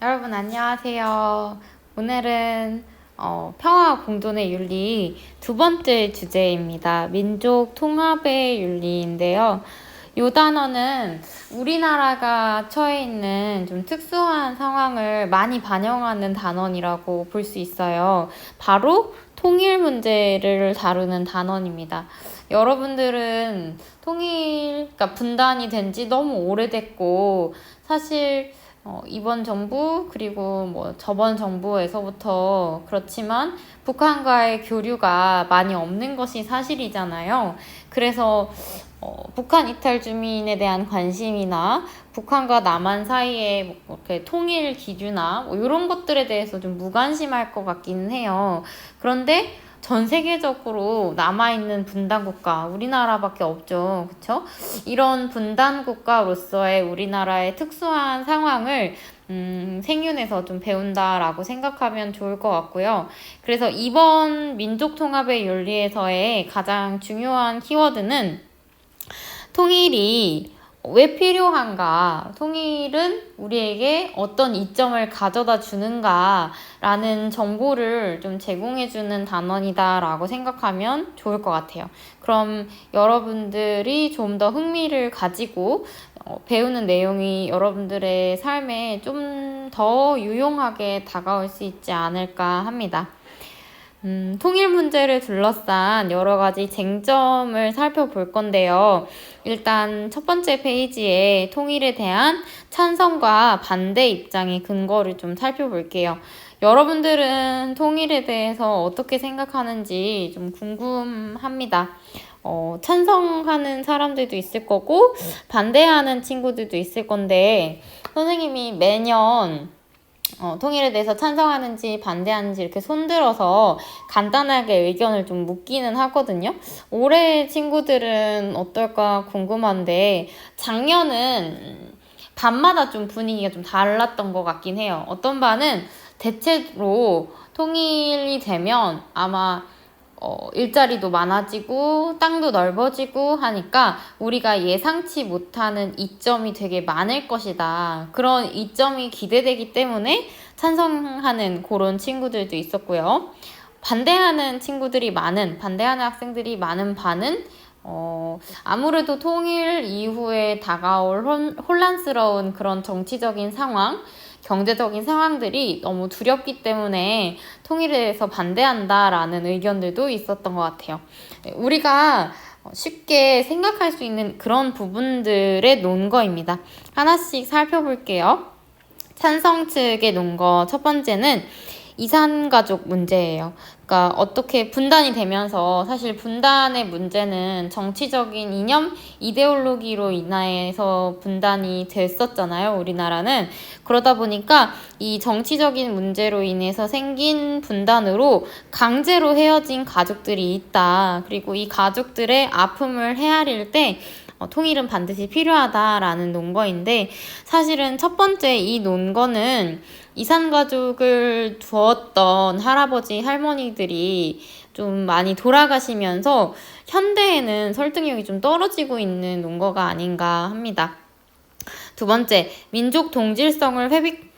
여러분 안녕하세요. 오늘은 평화 공존의 윤리 두 번째 주제입니다. 민족 통합의 윤리인데요. 이 단어는 우리나라가 처해 있는 좀 특수한 상황을 많이 반영하는 단원이라고 볼 수 있어요. 바로 통일 문제를 다루는 단원입니다. 여러분들은 그러니까 분단이 된 지 너무 오래됐고, 사실 이번 정부 그리고 뭐 저번 정부에서부터 그렇지만 북한과의 교류가 많이 없는 것이 사실이잖아요. 그래서 북한 이탈 주민에 대한 관심이나 북한과 남한 사이의 뭐 이렇게 통일 기류나 뭐 이런 것들에 대해서 좀 무관심할 것 같기는 해요. 그런데 전 세계적으로 남아있는 분단국가 우리나라밖에 없죠. 그쵸? 이런 분단국가로서의 우리나라의 특수한 상황을 생윤에서 좀 배운다라고 생각하면 좋을 것 같고요. 그래서 이번 민족통합의 윤리에서의 가장 중요한 키워드는 통일이 왜 필요한가? 통일은 우리에게 어떤 이점을 가져다 주는가? 라는 정보를 좀 제공해주는 단원이다라고 생각하면 좋을 것 같아요. 그럼 여러분들이 좀 더 흥미를 가지고 배우는 내용이 여러분들의 삶에 좀 더 유용하게 다가올 수 있지 않을까 합니다. 통일 문제를 둘러싼 여러 가지 쟁점을 살펴볼 건데요. 일단 첫 번째 페이지에 통일에 대한 찬성과 반대 입장의 근거를 좀 살펴볼게요. 여러분들은 통일에 대해서 어떻게 생각하는지 좀 궁금합니다. 찬성하는 사람들도 있을 거고, 반대하는 친구들도 있을 건데, 선생님이 매년 통일에 대해서 찬성하는지 반대하는지 이렇게 손들어서 간단하게 의견을 좀 묻기는 하거든요. 올해 친구들은 어떨까 궁금한데, 작년은 반마다 좀 분위기가 좀 달랐던 것 같긴 해요. 어떤 반은 대체로 통일이 되면 아마 일자리도 많아지고 땅도 넓어지고 하니까 우리가 예상치 못하는 이점이 되게 많을 것이다. 그런 이점이 기대되기 때문에 찬성하는 그런 친구들도 있었고요. 반대하는 학생들이 많은 반은 아무래도 통일 이후에 다가올 혼란스러운 그런 정치적인 상황, 경제적인 상황들이 너무 두렵기 때문에 통일에 대해서 반대한다라는 의견들도 있었던 것 같아요. 우리가 쉽게 생각할 수 있는 그런 부분들의 논거입니다. 하나씩 살펴볼게요. 찬성 측의 논거 첫 번째는 이산가족 문제예요. 그러니까 어떻게 분단이 되면서, 사실 분단의 문제는 정치적인 이념, 이데올로기로 인해서 분단이 됐었잖아요. 우리나라는. 그러다 보니까 이 정치적인 문제로 인해서 생긴 분단으로 강제로 헤어진 가족들이 있다. 그리고 이 가족들의 아픔을 헤아릴 때 통일은 반드시 필요하다라는 논거인데, 사실은 첫 번째 이 논거는 이산가족을 두었던 할아버지, 할머니들이 좀 많이 돌아가시면서 현대에는 설득력이 좀 떨어지고 있는 논거가 아닌가 합니다. 두 번째, 민족 동질성을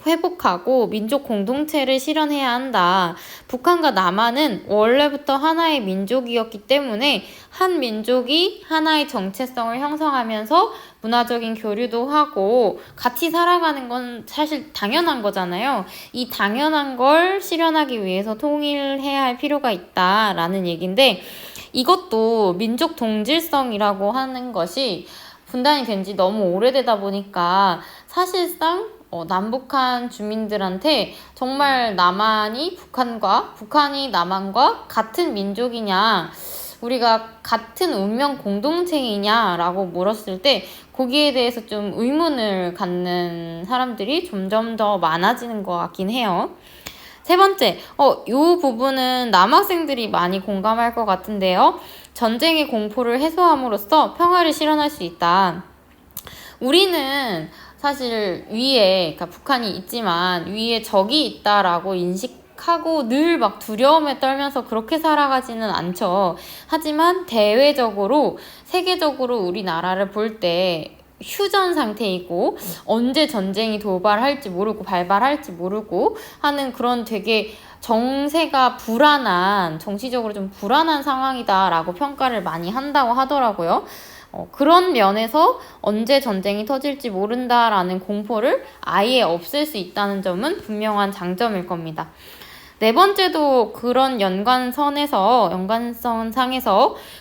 회복하고 민족 공동체를 실현해야 한다. 북한과 남한은 원래부터 하나의 민족이었기 때문에 한 민족이 하나의 정체성을 형성하면서 문화적인 교류도 하고 같이 살아가는 건 사실 당연한 거잖아요. 이 당연한 걸 실현하기 위해서 통일해야 할 필요가 있다라는 얘기인데, 이것도 민족 동질성이라고 하는 것이 분단이 된 지 너무 오래되다 보니까 사실상 남북한 주민들한테 정말 남한이 북한과, 북한이 남한과 같은 민족이냐, 우리가 같은 운명 공동체이냐라고 물었을 때 거기에 대해서 좀 의문을 갖는 사람들이 점점 더 많아지는 것 같긴 해요. 세 번째, 이 부분은 남학생들이 많이 공감할 것 같은데요. 전쟁의 공포를 해소함으로써 평화를 실현할 수 있다. 우리는 사실 위에, 그러니까 북한이 있지만 위에 적이 있다라고 인식하고 늘 막 두려움에 떨면서 그렇게 살아가지는 않죠. 하지만 대외적으로, 세계적으로 우리나라를 볼 때 휴전 상태이고 언제 전쟁이 도발할지 모르고 발발할지 모르고 하는 그런 되게 정세가 불안한, 정치적으로 좀 불안한 상황이다라고 평가를 많이 한다고 하더라고요. 그런 면에서 언제 전쟁이 터질지 모른다라는 공포를 아예 없앨 수 있다는 점은 분명한 장점일 겁니다. 네 번째도 그런 연관성상에서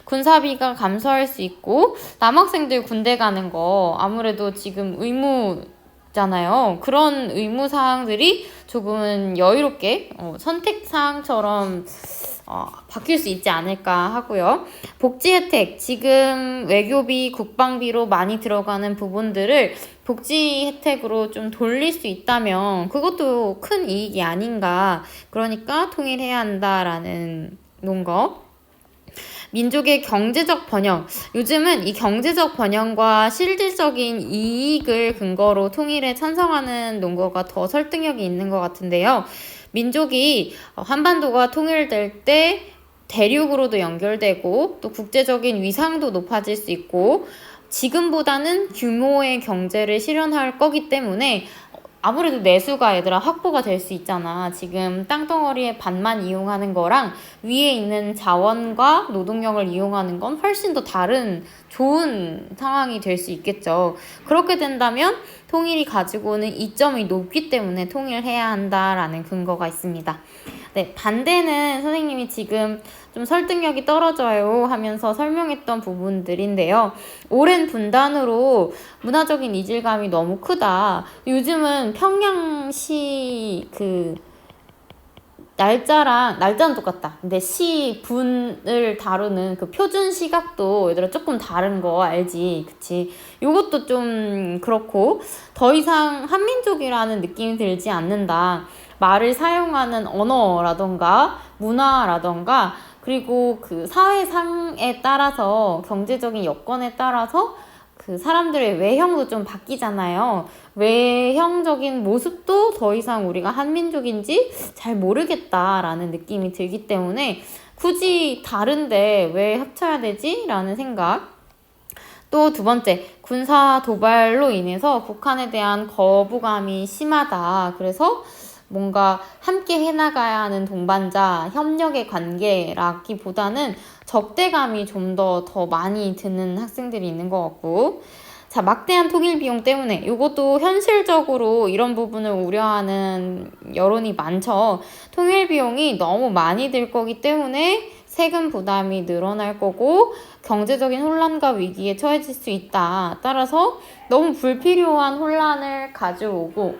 군사비가 감소할 수 있고, 남학생들 군대 가는 거 아무래도 지금 의무잖아요. 그런 의무 사항들이 조금은 여유롭게 선택 사항처럼 바뀔 수 있지 않을까 하고요. 복지 혜택, 지금 외교비, 국방비로 많이 들어가는 부분들을 복지 혜택으로 좀 돌릴 수 있다면 그것도 큰 이익이 아닌가. 그러니까 통일해야 한다라는 논거. 민족의 경제적 번영. 요즘은 이 경제적 번영과 실질적인 이익을 근거로 통일에 찬성하는 논거가 더 설득력이 있는 것 같은데요. 민족이 한반도가 통일될 때 대륙으로도 연결되고 또 국제적인 위상도 높아질 수 있고 지금보다는 규모의 경제를 실현할 거기 때문에 아무래도 내수가 얘들아 확보가 될 수 있잖아. 지금 땅덩어리의 반만 이용하는 거랑 위에 있는 자원과 노동력을 이용하는 건 훨씬 더 다른 좋은 상황이 될 수 있겠죠. 그렇게 된다면 통일이 가지고 오는 이점이 높기 때문에 통일해야 한다라는 근거가 있습니다. 네, 반대는 선생님이 지금 좀 설득력이 떨어져요 하면서 설명했던 부분들인데요. 오랜 분단으로 문화적인 이질감이 너무 크다. 요즘은 평양시 날짜는 똑같다. 근데 시, 분을 다루는 그 표준 시각도 얘들아 조금 다른 거 알지? 그치? 요것도 좀 그렇고, 더 이상 한민족이라는 느낌이 들지 않는다. 말을 사용하는 언어라던가, 문화라던가, 그리고 그 사회상에 따라서, 경제적인 여건에 따라서 그 사람들의 외형도 좀 바뀌잖아요. 외형적인 모습도 더 이상 우리가 한민족인지 잘 모르겠다라는 느낌이 들기 때문에 굳이 다른데 왜 합쳐야 되지? 라는 생각. 또 두 번째, 군사 도발로 인해서 북한에 대한 거부감이 심하다. 그래서 뭔가 함께 해나가야 하는 동반자, 협력의 관계라기보다는 적대감이 좀 더 많이 드는 학생들이 있는 것 같고, 자, 막대한 통일 비용 때문에 이것도 현실적으로 이런 부분을 우려하는 여론이 많죠. 통일 비용이 너무 많이 들 거기 때문에 세금 부담이 늘어날 거고 경제적인 혼란과 위기에 처해질 수 있다. 따라서 너무 불필요한 혼란을 가지고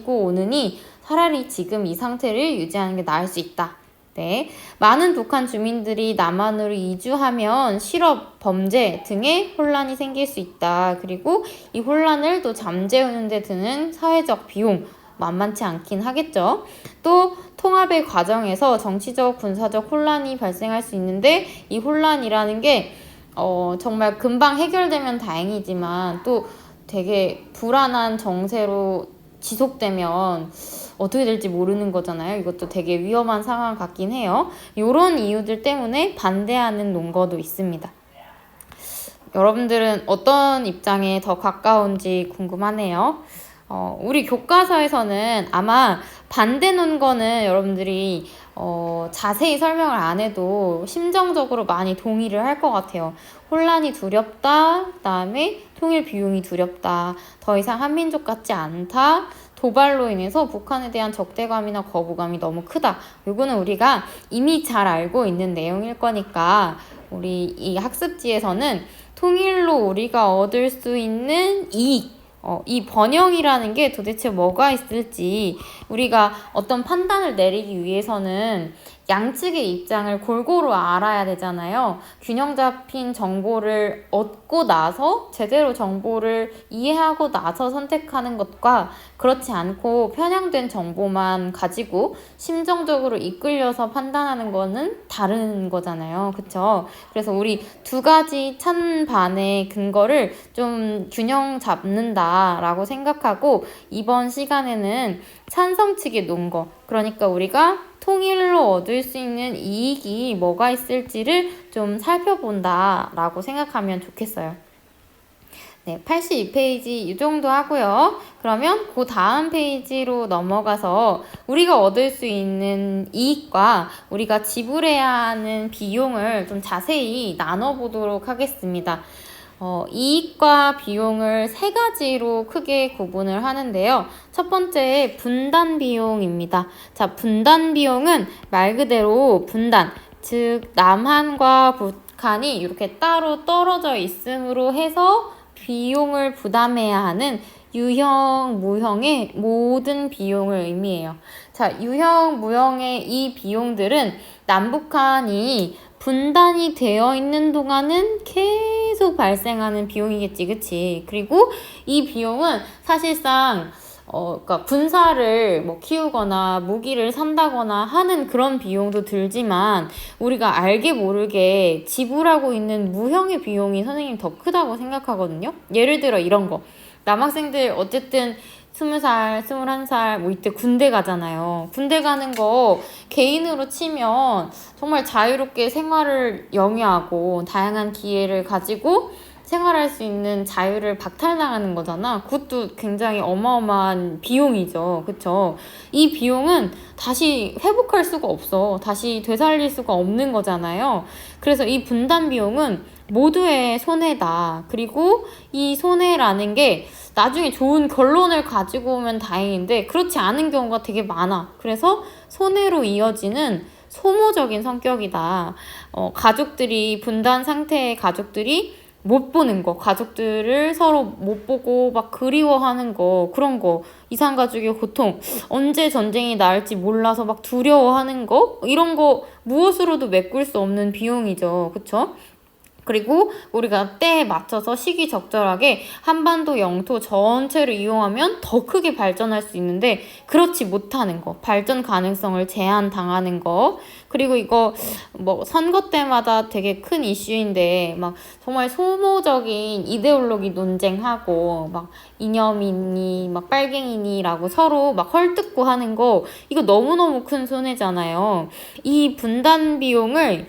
오느니 차라리 지금 이 상태를 유지하는 게 나을 수 있다. 네, 많은 북한 주민들이 남한으로 이주하면 실업, 범죄 등의 혼란이 생길 수 있다. 그리고 이 혼란을 또 잠재우는 데 드는 사회적 비용 만만치 않긴 하겠죠. 또 통합의 과정에서 정치적, 군사적 혼란이 발생할 수 있는데 이 혼란이라는 게 정말 금방 해결되면 다행이지만 또 되게 불안한 정세로 지속되면 어떻게 될지 모르는 거잖아요. 이것도 되게 위험한 상황 같긴 해요. 이런 이유들 때문에 반대하는 논거도 있습니다. 여러분들은 어떤 입장에 더 가까운지 궁금하네요. 우리 교과서에서는 아마 반대 논거는 여러분들이 자세히 설명을 안 해도 심정적으로 많이 동의를 할 것 같아요. 혼란이 두렵다, 그다음에 통일 비용이 두렵다, 더 이상 한민족 같지 않다, 도발로 인해서 북한에 대한 적대감이나 거부감이 너무 크다. 이거는 우리가 이미 잘 알고 있는 내용일 거니까 우리 이 학습지에서는 통일로 우리가 얻을 수 있는 이익, 이 번영이라는 게 도대체 뭐가 있을지 우리가 어떤 판단을 내리기 위해서는 양측의 입장을 골고루 알아야 되잖아요. 균형 잡힌 정보를 얻고 나서 제대로 정보를 이해하고 나서 선택하는 것과 그렇지 않고 편향된 정보만 가지고 심정적으로 이끌려서 판단하는 거는 다른 거잖아요. 그쵸? 그래서 우리 두 가지 찬반의 근거를 좀 균형 잡는다라고 생각하고 이번 시간에는 찬성 측의 논거, 그러니까 우리가 통일로 얻을 수 있는 이익이 뭐가 있을지를 좀 살펴본다라고 생각하면 좋겠어요. 네. 네, 82페이지 이 정도 하고요. 그러면 그 다음 페이지로 넘어가서 우리가 얻을 수 있는 이익과 우리가 지불해야 하는 비용을 좀 자세히 나눠보도록 하겠습니다. 이익과 비용을 세 가지로 크게 구분을 하는데요. 첫 번째, 분단 비용입니다. 자, 분단 비용은 말 그대로 분단, 즉 남한과 북한이 이렇게 따로 떨어져 있음으로 해서 비용을 부담해야 하는 유형, 무형의 모든 비용을 의미해요. 자, 유형, 무형의 이 비용들은 남북한이 분단이 되어 있는 동안은 계속 발생하는 비용이겠지, 그치? 그리고 이 비용은 사실상 그러니까 군사를 뭐 키우거나 무기를 산다거나 하는 그런 비용도 들지만 우리가 알게 모르게 지불하고 있는 무형의 비용이 선생님 더 크다고 생각하거든요. 예를 들어 이런 거. 남학생들 어쨌든 20살, 21살 뭐 이때 군대 가잖아요. 군대 가는 거 개인으로 치면 정말 자유롭게 생활을 영위하고 다양한 기회를 가지고 생활할 수 있는 자유를 박탈당하는 거잖아. 그것도 굉장히 어마어마한 비용이죠. 그쵸? 이 비용은 다시 회복할 수가 없어. 다시 되살릴 수가 없는 거잖아요. 그래서 이 분단 비용은 모두의 손해다. 그리고 이 손해라는 게 나중에 좋은 결론을 가지고 오면 다행인데 그렇지 않은 경우가 되게 많아. 그래서 손해로 이어지는 소모적인 성격이다. 가족들이 분단 상태의 가족들이 못 보는 거, 가족들을 서로 못 보고 막 그리워하는 거, 그런 거, 이산가족의 고통, 언제 전쟁이 나을지 몰라서 막 두려워하는 거, 이런 거 무엇으로도 메꿀 수 없는 비용이죠. 그쵸? 그리고 우리가 때에 맞춰서 시기적절하게 한반도 영토 전체를 이용하면 더 크게 발전할 수 있는데 그렇지 못하는 거, 발전 가능성을 제한당하는 거, 그리고 이거 뭐 선거 때마다 되게 큰 이슈인데 막 정말 소모적인 이데올로기 논쟁하고 막 이념이니 막 빨갱이니라고 서로 막 헐뜯고 하는 거, 이거 너무너무 큰 손해잖아요. 이 분단 비용을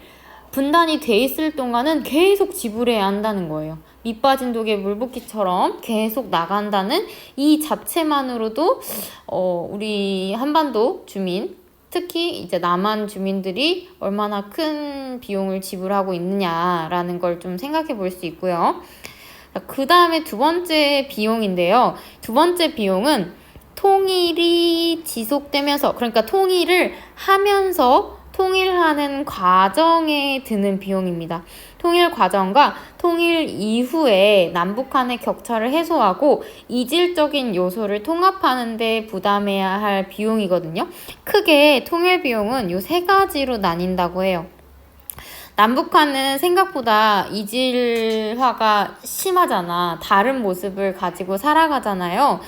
분단이 돼 있을 동안은 계속 지불해야 한다는 거예요. 밑 빠진 독에 물 붓기처럼 계속 나간다는 이 자체만으로도 우리 한반도 주민, 특히 이제 남한 주민들이 얼마나 큰 비용을 지불하고 있느냐라는 걸 좀 생각해 볼 수 있고요. 그 다음에 두 번째 비용인데요. 두 번째 비용은 통일이 지속되면서, 그러니까 통일을 하면서 통일하는 과정에 드는 비용입니다. 통일 과정과 통일 이후에 남북한의 격차를 해소하고 이질적인 요소를 통합하는 데 부담해야 할 비용이거든요. 크게 통일 비용은 이 세 가지로 나뉜다고 해요. 남북한은 생각보다 이질화가 심하잖아. 다른 모습을 가지고 살아가잖아요.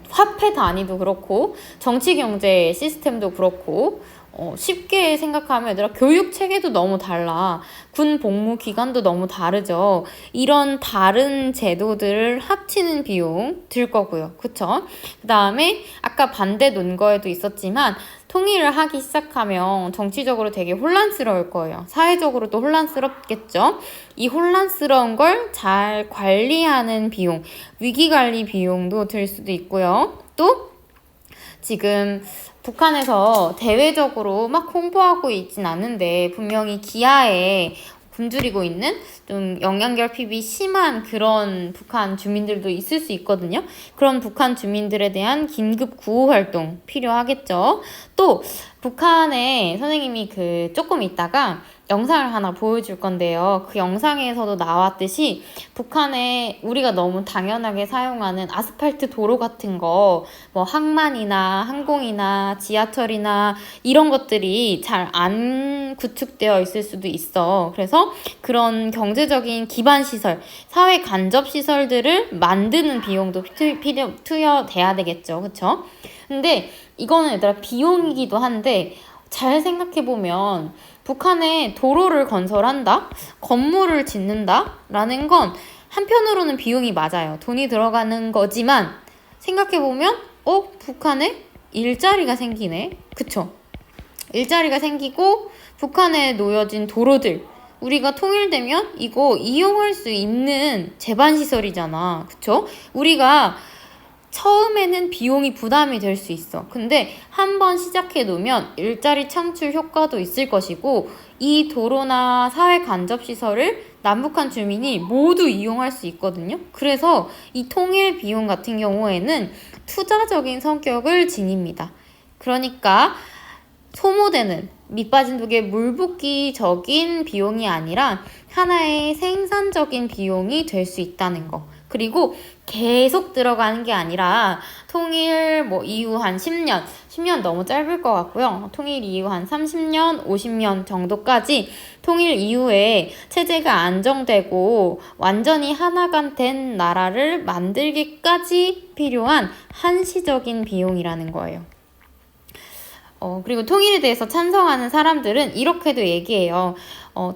화폐 단위도 그렇고 정치 경제 시스템도 그렇고 쉽게 생각하면 얘들아 교육 체계도 너무 달라. 군 복무 기간도 너무 다르죠. 이런 다른 제도들을 합치는 비용 들 거고요. 그쵸? 그 다음에 아까 반대 논거에도 있었지만 통일을 하기 시작하면 정치적으로 되게 혼란스러울 거예요. 사회적으로도 혼란스럽겠죠. 이 혼란스러운 걸 잘 관리하는 비용, 위기관리 비용도 들 수도 있고요. 또 지금 북한에서 대외적으로 막 홍보하고 있진 않는데 분명히 기아에 굶주리고 있는 좀 영양결핍이 심한 그런 북한 주민들도 있을 수 있거든요. 그런 북한 주민들에 대한 긴급 구호 활동 필요하겠죠. 또 북한에 선생님이 조금 있다가 영상을 하나 보여줄 건데요. 그 영상에서도 나왔듯이 북한에 우리가 너무 당연하게 사용하는 아스팔트 도로 같은 거, 뭐 항만이나 항공이나 지하철이나 이런 것들이 잘 안 구축되어 있을 수도 있어. 그래서 그런 경제적인 기반 시설, 사회 간접 시설들을 만드는 비용도 투여돼야 되겠죠. 그쵸? 근데 이거는 얘들아 비용이기도 한데 잘 생각해보면 북한에 도로를 건설한다? 건물을 짓는다? 라는 건 한편으로는 비용이 맞아요. 돈이 들어가는 거지만 생각해보면 북한에 일자리가 생기네? 그쵸? 일자리가 생기고 북한에 놓여진 도로들, 우리가 통일되면 이거 이용할 수 있는 제반시설이잖아. 그쵸? 우리가 처음에는 비용이 부담이 될 수 있어. 근데 한번 시작해 놓으면 일자리 창출 효과도 있을 것이고, 이 도로나 사회 간접 시설을 남북한 주민이 모두 이용할 수 있거든요. 그래서 이 통일 비용 같은 경우에는 투자적인 성격을 지닙니다. 그러니까 소모되는 밑빠진 독에 물 붓기적인 비용이 아니라 하나의 생산적인 비용이 될 수 있다는 거. 그리고 계속 들어가는 게 아니라 통일 이후 한 10년 너무 짧을 것 같고요. 통일 이후 한 30년, 50년 정도까지 통일 이후에 체제가 안정되고 완전히 하나가 된 나라를 만들기까지 필요한 한시적인 비용이라는 거예요. 그리고 통일에 대해서 찬성하는 사람들은 이렇게도 얘기해요.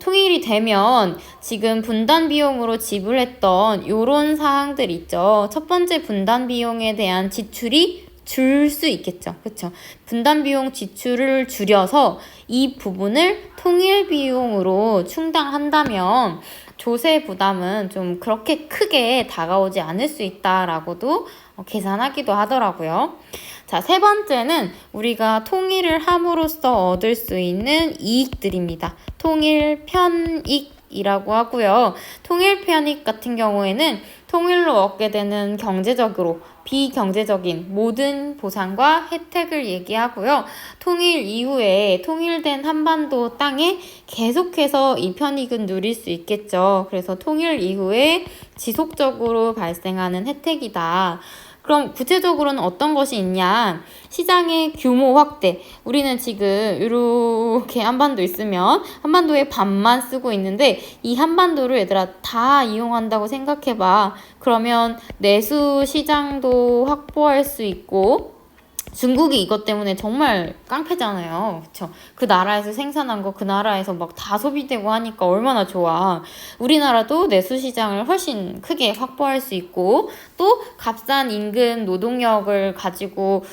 통일이 되면 지금 분단 비용으로 지불했던 요런 사항들 있죠. 첫 번째 분단 비용에 대한 지출이 줄 수 있겠죠. 그쵸? 분단 비용 지출을 줄여서 이 부분을 통일 비용으로 충당한다면 조세 부담은 좀 그렇게 크게 다가오지 않을 수 있다라고도 계산하기도 하더라고요. 자, 세 번째는 우리가 통일을 함으로써 얻을 수 있는 이익들입니다. 통일 편익이라고 하고요. 통일 편익 같은 경우에는 통일로 얻게 되는 경제적으로 비경제적인 모든 보상과 혜택을 얘기하고요. 통일 이후에 통일된 한반도 땅에 계속해서 이 편익은 누릴 수 있겠죠. 그래서 통일 이후에 지속적으로 발생하는 혜택이다. 그럼 구체적으로는 어떤 것이 있냐? 시장의 규모 확대. 우리는 지금 이렇게 한반도 있으면 한반도의 반만 쓰고 있는데 이 한반도를 얘들아 다 이용한다고 생각해봐. 그러면 내수 시장도 확보할 수 있고 중국이 이것 때문에 정말 깡패잖아요. 그쵸? 그 나라에서 생산한 거 그 나라에서 막 다 소비되고 하니까 얼마나 좋아. 우리나라도 내수 시장을 훨씬 크게 확보할 수 있고 또 값싼 임금 노동력을 가지고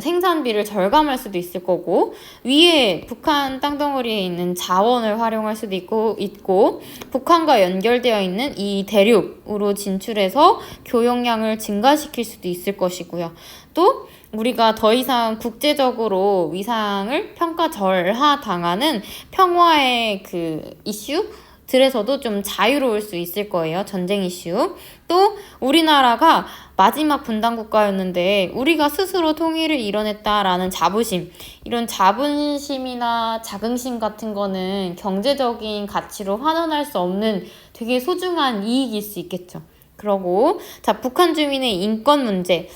생산비를 절감할 수도 있을 거고 위에 북한 땅덩어리에 있는 자원을 활용할 수도 있고 북한과 연결되어 있는 이 대륙으로 진출해서 교역량을 증가시킬 수도 있을 것이고요. 또 우리가 더 이상 국제적으로 위상을 평가절하당하는 평화의 그 이슈들에서도 좀 자유로울 수 있을 거예요. 전쟁 이슈. 또 우리나라가 마지막 분단 국가였는데 우리가 스스로 통일을 이뤄냈다라는 자부심, 이런 자부심이나 자긍심 같은 거는 경제적인 가치로 환원할 수 없는 되게 소중한 이익일 수 있겠죠. 그러고 자, 북한 주민의 인권 문제.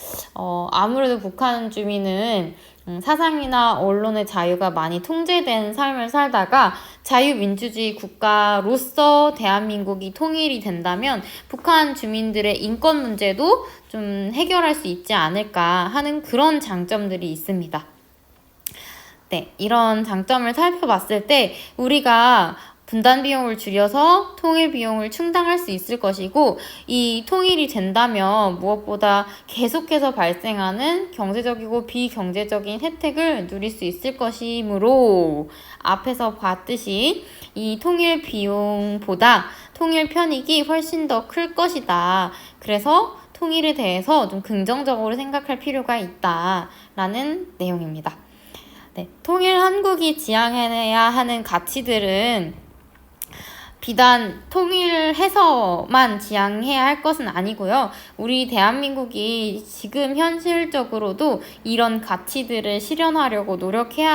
아무래도 북한 주민은 사상이나 언론의 자유가 많이 통제된 삶을 살다가 자유민주주의 국가로서 대한민국이 통일이 된다면 북한 주민들의 인권 문제도 좀 해결할 수 있지 않을까 하는 그런 장점들이 있습니다. 네, 이런 장점을 살펴봤을 때 우리가 분단 비용을 줄여서 통일 비용을 충당할 수 있을 것이고 이 통일이 된다면 무엇보다 계속해서 발생하는 경제적이고 비경제적인 혜택을 누릴 수 있을 것이므로 앞에서 봤듯이 이 통일 비용보다 통일 편익이 훨씬 더 클 것이다. 그래서 통일에 대해서 좀 긍정적으로 생각할 필요가 있다라는 내용입니다. 네, 통일 한국이 지향해야 하는 가치들은 비단 통일해서만 지향해야 할 것은 아니고요. 우리 대한민국이 지금 현실적으로도 이런 가치들을 실현하려고 노력해야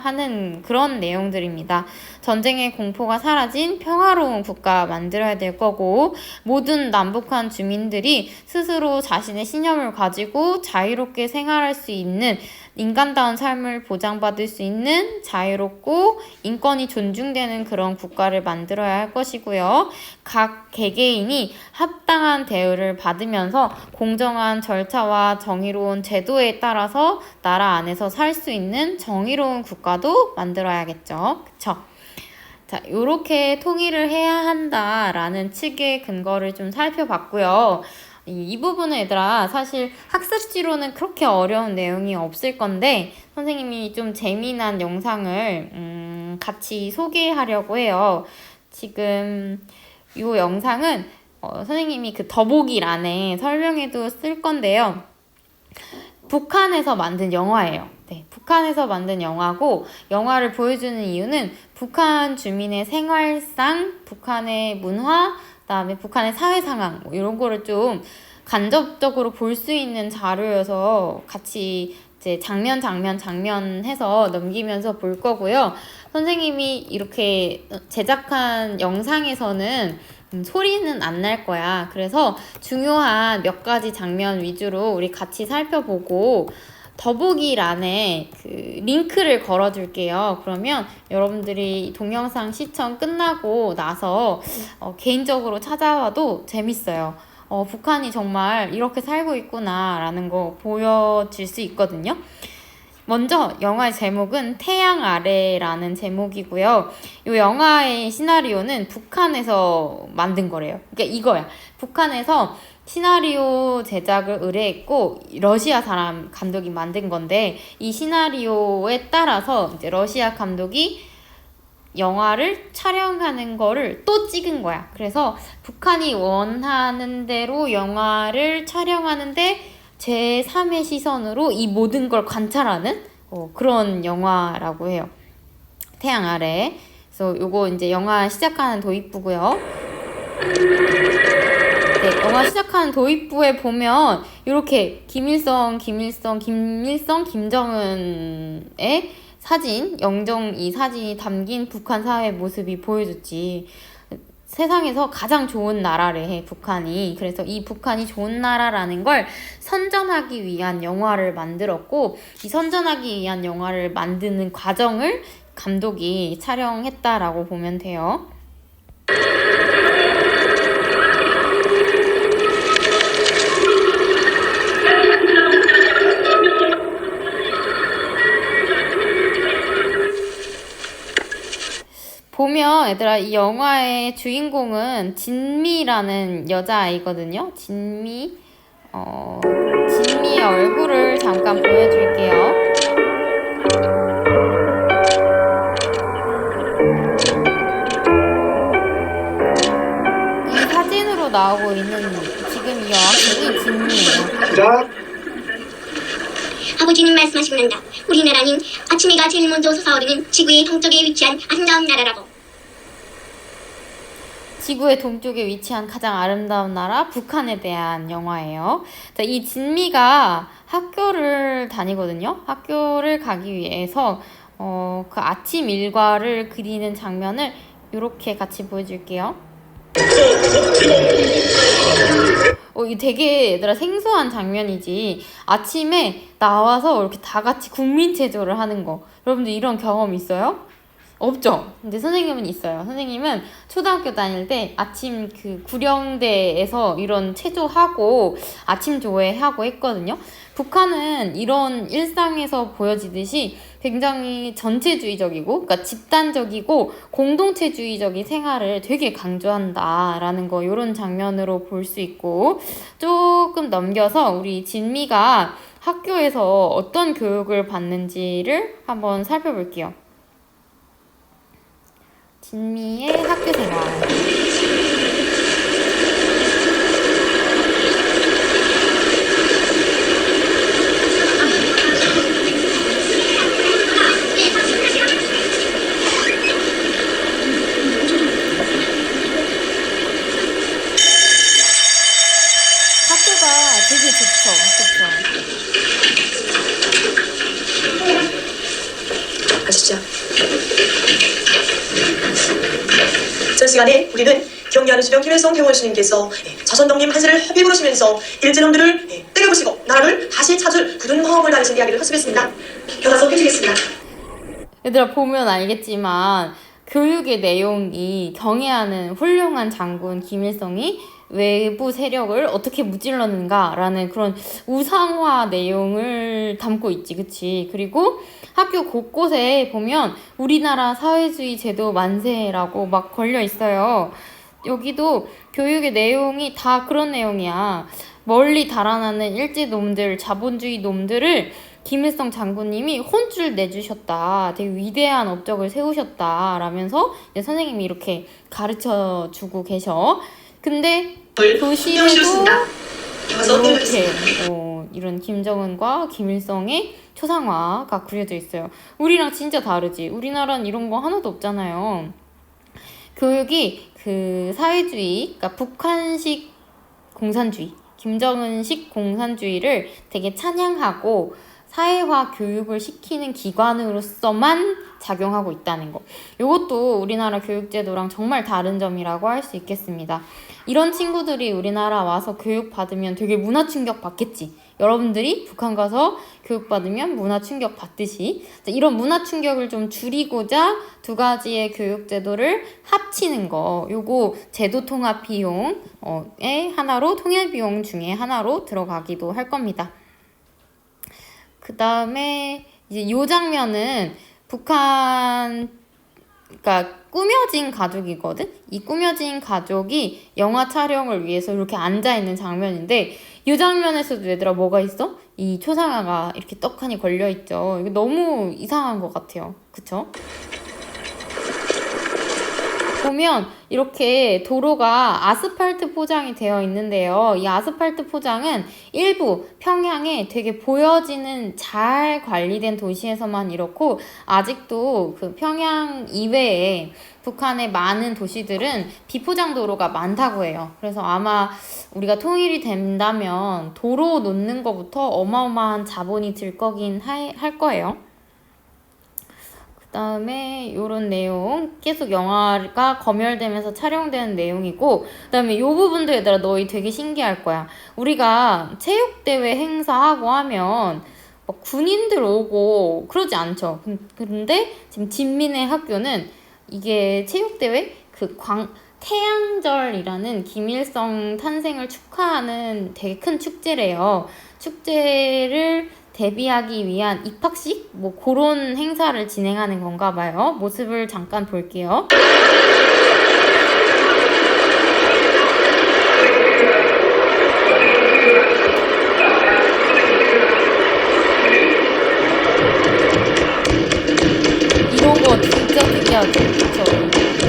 하는 그런 내용들입니다. 전쟁의 공포가 사라진 평화로운 국가 만들어야 될 거고 모든 남북한 주민들이 스스로 자신의 신념을 가지고 자유롭게 생활할 수 있는 인간다운 삶을 보장받을 수 있는 자유롭고 인권이 존중되는 그런 국가를 만들어야 할 것이고요. 각 개개인이 합당한 대우를 받으면서 공정한 절차와 정의로운 제도에 따라서 나라 안에서 살 수 있는 정의로운 국가도 만들어야겠죠. 그쵸? 자, 요렇게 통일을 해야 한다라는 측의 근거를 좀 살펴봤고요. 이 부분은 얘들아 사실 학습지로는 그렇게 어려운 내용이 없을 건데 선생님이 좀 재미난 영상을 같이 소개하려고 해요. 지금 이 영상은 선생님이 그 더보기란에 설명에도 쓸 건데요. 북한에서 만든 영화예요. 네, 북한에서 만든 영화고, 영화를 보여주는 이유는 북한 주민의 생활상, 북한의 문화, 그다음에 북한의 사회 상황, 뭐 이런 거를 좀 간접적으로 볼 수 있는 자료여서 같이 이제 장면 해서 넘기면서 볼 거고요. 선생님이 이렇게 제작한 영상에서는 소리는 안 날 거야. 그래서 중요한 몇 가지 장면 위주로 우리 같이 살펴보고, 더보기란에 그 링크를 걸어줄게요. 그러면 여러분들이 동영상 시청 끝나고 나서 개인적으로 찾아와도 재밌어요. 북한이 정말 이렇게 살고 있구나라는 거 보여질 수 있거든요. 먼저 영화의 제목은 태양 아래라는 제목이고요. 이 영화의 시나리오는 북한에서 만든 거래요. 그러니까 이거야. 북한에서 시나리오 제작을 의뢰했고 러시아 사람 감독이 만든 건데, 이 시나리오에 따라서 이제 러시아 감독이 영화를 촬영하는 거를 또 찍은 거야. 그래서 북한이 원하는 대로 영화를 촬영하는데 제3의 시선으로 이 모든 걸 관찰하는 그런 영화라고 해요. 태양 아래. 그래서 요거 이제 영화 시작하는 도입부고요. 네, 영화 시작하는 도입부에 보면 이렇게 김정은의 사진, 영정 이 사진이 담긴 북한 사회 모습이 보여줬지. 세상에서 가장 좋은 나라래 해, 북한이. 그래서 이 북한이 좋은 나라라는 걸 선전하기 위한 영화를 만들었고, 이 선전하기 위한 영화를 만드는 과정을 감독이 촬영했다라고 보면 돼요. 보면 얘들아, 이 영화의 주인공은 진미라는 여자아이거든요. 진미의 얼굴을 잠깐 보여줄게요. 이 사진으로 나오고 있는 지금 이 여학생이 진미예요. 아버지는 말씀하십니다. 우리나라는 아침 해가 제일 먼저 솟아오르는 지구의 동쪽에 위치한 아름다운 나라라고. 지구의 동쪽에 위치한 가장 아름다운 나라 북한에 대한 영화예요. 자, 이 진미가 학교를 다니거든요. 학교를 가기 위해서 그 아침 일과를 그리는 장면을 이렇게 같이 보여줄게요. 이거 되게 얘들아 생소한 장면이지. 아침에 나와서 이렇게 다 같이 국민체조를 하는 거, 여러분들 이런 경험 있어요? 없죠? 근데 선생님은 있어요. 선생님은 초등학교 다닐 때 아침 그 구령대에서 이런 체조하고 아침 조회하고 했거든요. 북한은 이런 일상에서 보여지듯이 굉장히 전체주의적이고, 그러니까 집단적이고 공동체주의적인 생활을 되게 강조한다라는 거, 이런 장면으로 볼 수 있고, 조금 넘겨서 우리 진미가 학교에서 어떤 교육을 받는지를 한번 살펴볼게요. 진미의 학교 생활. 학교가 되게 좋죠. 가시죠. 전 시간에 우리는 경기하는 주병 김일성 경원수님께서 자선독립 한세를 허비 부르시면서 일제놈들을 때려부시고 나라를 다시 찾을 굳은 마음을 다하신 이야기를 헛수겠습니다. 교과서 펴주겠습니다. 얘들아, 보면 알겠지만 교육의 내용이 경애하는 훌륭한 장군 김일성이 외부 세력을 어떻게 무찔렀는가라는 그런 우상화 내용을 담고 있지, 그치? 그리고 학교 곳곳에 보면 우리나라 사회주의 제도 만세라고 막 걸려 있어요. 여기도 교육의 내용이 다 그런 내용이야. 멀리 달아나는 일제놈들, 자본주의 놈들을 김일성 장군님이 혼쭐 내주셨다. 되게 위대한 업적을 세우셨다. 라면서 이제 선생님이 이렇게 가르쳐 주고 계셔. 근데 교실에도 이렇게 이런 김정은과 김일성의 초상화가 그려져 있어요. 우리랑 진짜 다르지. 우리나라는 이런 거 하나도 없잖아요. 교육이 그 사회주의, 그러니까 북한식 공산주의, 김정은식 공산주의를 되게 찬양하고 사회화 교육을 시키는 기관으로서만 작용하고 있다는 거. 이것도 우리나라 교육제도랑 정말 다른 점이라고 할 수 있겠습니다. 이런 친구들이 우리나라 와서 교육받으면 되게 문화 충격 받겠지. 여러분들이 북한 가서 교육받으면 문화 충격 받듯이 이런 문화 충격을 좀 줄이고자 두 가지의 교육제도를 합치는 거. 요거 제도 통합 비용의 하나로, 통일 비용 중에 하나로 들어가기도 할 겁니다. 그 다음에 이제 요 장면은 북한, 그러니까 꾸며진 가족이거든? 이 꾸며진 가족이 영화 촬영을 위해서 이렇게 앉아있는 장면인데, 이 장면에서도 얘들아 뭐가 있어? 이 초상화가 이렇게 떡하니 걸려있죠. 이거 너무 이상한 것 같아요. 그쵸? 보면 이렇게 도로가 아스팔트 포장이 되어 있는데요. 이 아스팔트 포장은 일부 평양에 되게 보여지는 잘 관리된 도시에서만 이렇고, 아직도 그 평양 이외에 북한의 많은 도시들은 비포장 도로가 많다고 해요. 그래서 아마 우리가 통일이 된다면 도로 놓는 것부터 어마어마한 자본이 들 거긴 할 거예요. 그 다음에 요런 내용, 계속 영화가 검열되면서 촬영되는 내용이고, 그 다음에 요 부분도 얘들아 너희 되게 신기할 거야. 우리가 체육대회 행사하고 하면 막 군인들 오고 그러지 않죠. 근데 지금 진민의 학교는 이게 체육대회 태양절이라는 김일성 탄생을 축하하는 되게 큰 축제래요. 축제를 대비하기 위한 입학식? 뭐 그런 행사를 진행하는 건가 봐요. 모습을 잠깐 볼게요. 이런 거 진짜 특이하죠. 그쵸?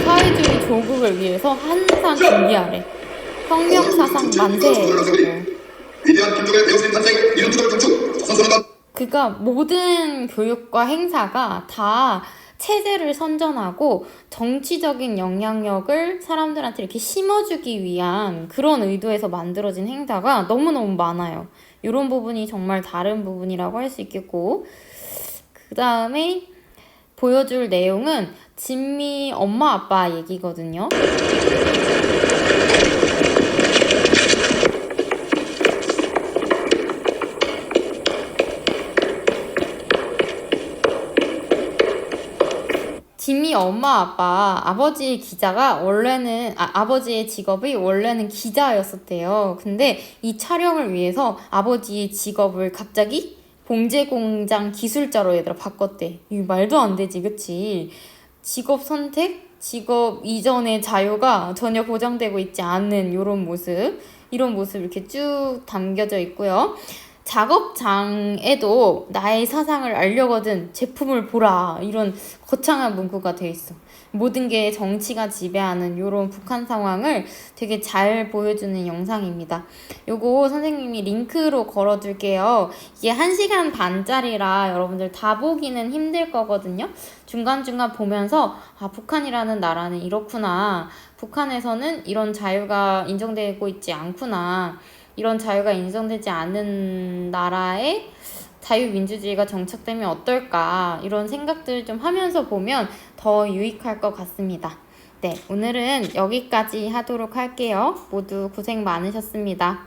사회주의 조국을 위해서 항상 준비하래. 혁명사상 만세 이러고. 위대한 김정일 대통령 탄생 이름 주도를 경축 조선소년단. 그러니까 모든 교육과 행사가 다 체제를 선전하고 정치적인 영향력을 사람들한테 이렇게 심어주기 위한 그런 의도에서 만들어진 행사가 너무너무 많아요. 이런 부분이 정말 다른 부분이라고 할 수 있겠고, 그 다음에 보여줄 내용은 진미 엄마 아빠 얘기거든요. 진미 엄마 아빠, 아버지의 직업이 원래는 기자였었대요. 근데 이 촬영을 위해서 아버지의 직업을 갑자기 봉제공장 기술자로 얘들아 바꿨대. 이거 말도 안 되지, 그치? 직업 선택, 직업 이전의 자유가 전혀 보장되고 있지 않는 이런 모습 이렇게 쭉 담겨져 있고요. 작업장에도 나의 사상을 알려거든 제품을 보라, 이런 거창한 문구가 되어 있어. 모든 게 정치가 지배하는 이런 북한 상황을 되게 잘 보여주는 영상입니다. 요거 선생님이 링크로 걸어둘게요. 이게 1시간 반짜리라 여러분들 다 보기는 힘들 거거든요. 중간중간 보면서 북한이라는 나라는 이렇구나, 북한에서는 이런 자유가 인정되고 있지 않구나, 이런 자유가 인정되지 않는 나라에 자유민주주의가 정착되면 어떨까, 이런 생각들 좀 하면서 보면 더 유익할 것 같습니다. 네, 오늘은 여기까지 하도록 할게요. 모두 고생 많으셨습니다.